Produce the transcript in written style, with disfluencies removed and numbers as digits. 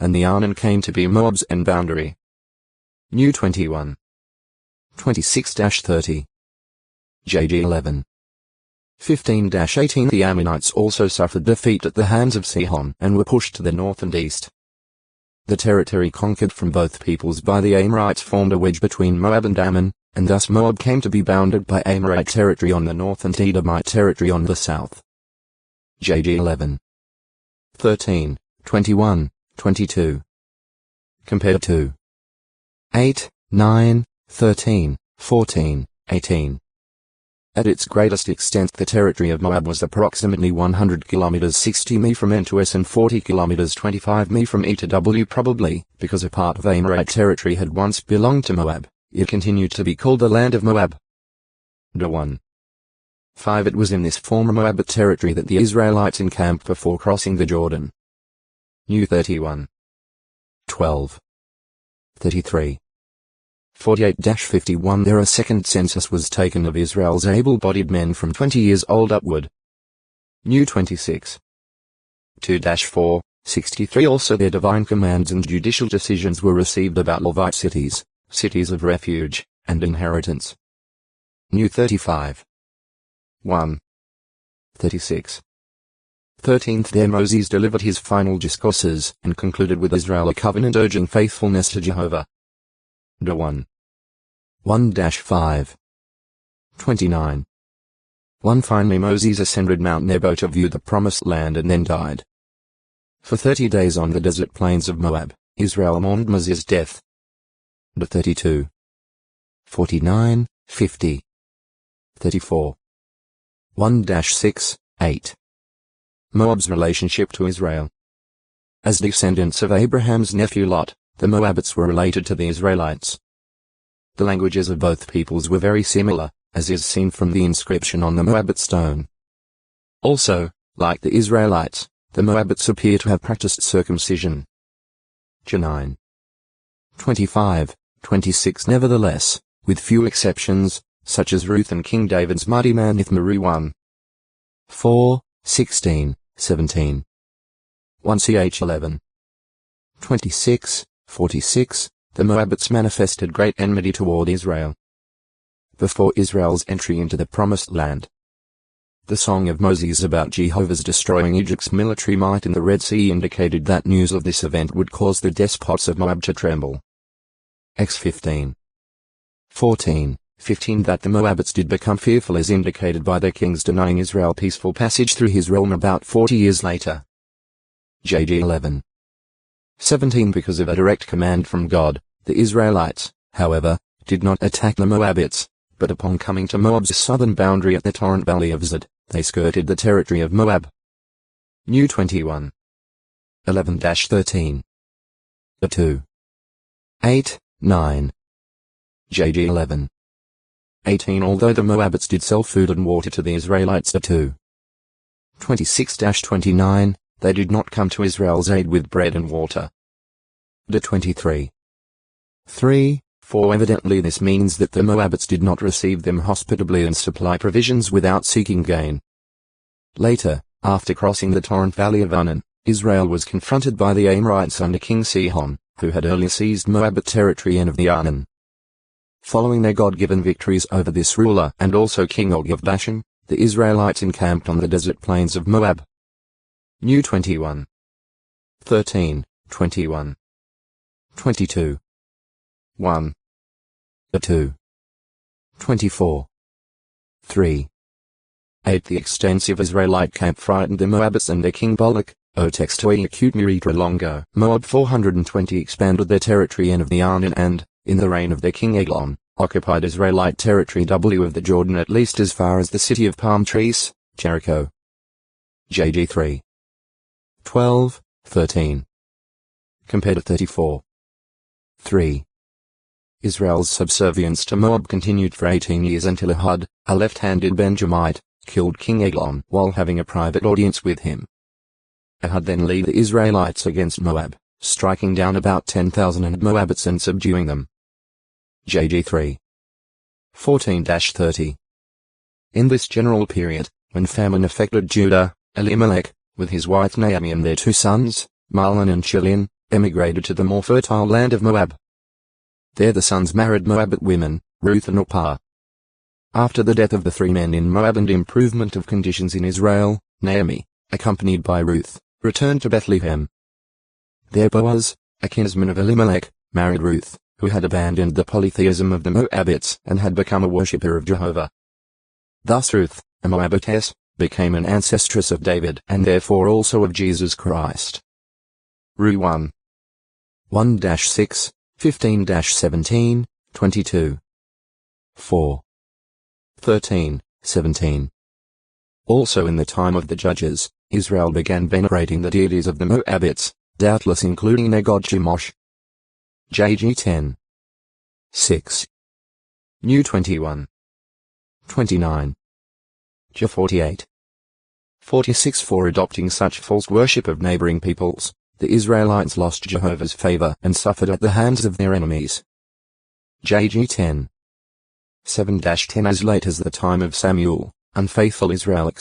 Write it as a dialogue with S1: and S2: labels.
S1: and the Arnon came to be Moab's end boundary. New 21. 26-30. JG 11. 15-18. The Ammonites also suffered defeat at the hands of Sihon and were pushed to the north and east. The territory conquered from both peoples by the Amorites formed a wedge between Moab and Ammon, and thus Moab came to be bounded by Amorite territory on the north and Edomite territory on the south. JG 11. 13, 21, 22. Compared to 8, 9, 13, 14, 18. At its greatest extent, the territory of Moab was approximately 100 kilometers 60 mi from N to S and 40 kilometers 25 mi from E to W. Probably because a part of Amorite territory had once belonged to Moab, it continued to be called the land of Moab. 1. 5. It was in this former Moabite territory that the Israelites encamped before crossing the Jordan. New 31. 12. 33. 48-51. There a second census was taken of Israel's able-bodied men from 20 years old upward. New 26. 2-4, 63. Also their divine commands and judicial decisions were received about Levite cities, cities of refuge, and inheritance. New 35. 1. 36. 13th. There Moses delivered his final discourses and concluded with Israel a covenant urging faithfulness to Jehovah. 1. 1-5. 29. 1. Finally Moses ascended Mount Nebo to view the promised land and then died. For 30 days on the desert plains of Moab, Israel mourned Moses' death. 32. 49, 50. 34. 1-6, 8. Moab's relationship to Israel. As descendants of Abraham's nephew Lot, the Moabites were related to the Israelites. The languages of both peoples were very similar, as is seen from the inscription on the Moabite stone. Also, like the Israelites, the Moabites appear to have practiced circumcision. 9. 25, 26. Nevertheless, with few exceptions, such as Ruth and King David's mighty man Ithmaru 1. 4, 16, 17. 1 ch 11. 26, 46. The Moabites manifested great enmity toward Israel. Before Israel's entry into the Promised Land, the Song of Moses about Jehovah's destroying Egypt's military might in the Red Sea indicated that news of this event would cause the despots of Moab to tremble. X 15. 14, 15. That the Moabites did become fearful is indicated by their kings denying Israel peaceful passage through his realm about 40 years later. JG 11. 17. Because of a direct command from God, the Israelites, however, did not attack the Moabites, but upon coming to Moab's southern boundary at the torrent valley of Zid, they skirted the territory of Moab. New 21. 11-13. 2. 8, 9. JG 11. 18. Although the Moabites did sell food and water to the Israelites 2. 26-29, they did not come to Israel's aid with bread and water. 23. 3, 4. Evidently this means that the Moabites did not receive them hospitably and supply provisions without seeking gain. Later, after crossing the torrent valley of Arnon, Israel was confronted by the Amorites under King Sihon, who had earlier seized Moabite territory and of the Arnon. Following their God-given victories over this ruler and also King Og of Bashan, the Israelites encamped on the desert plains of Moab. New 21. 13, 21. 22. 1. 2. 24. 3. 8. The extensive Israelite camp frightened the Moabites and their king Balak, O textoi acute miritra longo. Moab 420 expanded their territory and of the Arnon and, in the reign of their king Eglon, occupied Israelite territory W of the Jordan at least as far as the city of palm trees, Jericho. JG 3. 12, 13. Compared to 34. 3. Israel's subservience to Moab continued for 18 years until Ehud, a left-handed Benjamite, killed King Eglon while having a private audience with him. Ehud then led the Israelites against Moab, striking down about 10,000 Moabites and subduing them. JG 3. 14-30. In this general period, when famine affected Judah, Elimelech, with his wife Naomi and their 2 sons, Mahlon and Chilion, emigrated to the more fertile land of Moab. There the sons married Moabite women, Ruth and Orpah. After the death of the three men in Moab and improvement of conditions in Israel, Naomi, accompanied by Ruth, returned to Bethlehem. There Boaz, a kinsman of Elimelech, married Ruth, who had abandoned the polytheism of the Moabites and had become a worshipper of Jehovah. Thus Ruth, a Moabitess, became an ancestress of David and therefore also of Jesus Christ. Ru 1. 1-6, 15-17, 22. 4. 13, 17. Also in the time of the judges, Israel began venerating the deities of the Moabites, doubtless including their god Chemosh. JG 10. 6. New 21. 29. J 48. 46. For adopting such false worship of neighboring peoples, the Israelites lost Jehovah's favor and suffered at the hands of their enemies. JG 10. 7-10. As late as the time of Samuel, unfaithful Israel